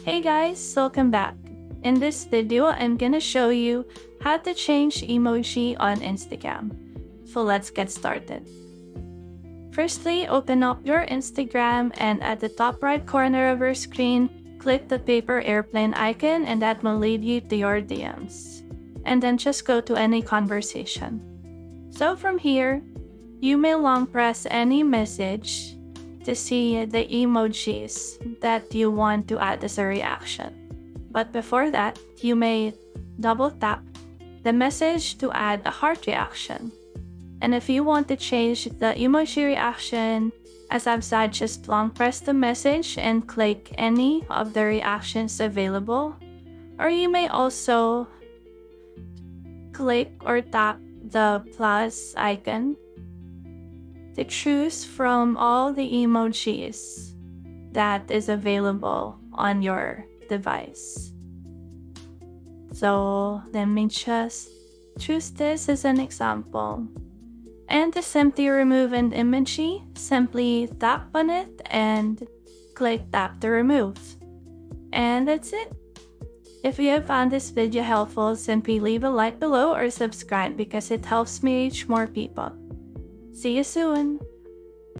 Hey guys, welcome back. In this video, I'm gonna show you how to change emoji on Instagram. So let's get started. Firstly, open up your Instagram and at the top right corner of your screen, click the paper airplane icon and that will lead you to your DMs. And then just go to any conversation. So from here, you may long press any message to see the emojis that you want to add as a reaction. But before that, you may double tap the message to add a heart reaction. And if you want to change the emoji reaction, as I've said, just long press the message and click any of the reactions available. Or you may also click or tap the plus icon to choose from all the emojis that is available on your device. So let me just choose this as an example. And to simply remove an emoji, simply tap on it and click tap to remove. And that's it. If you have found this video helpful, simply leave a like below or subscribe because it helps me reach more people. See you soon!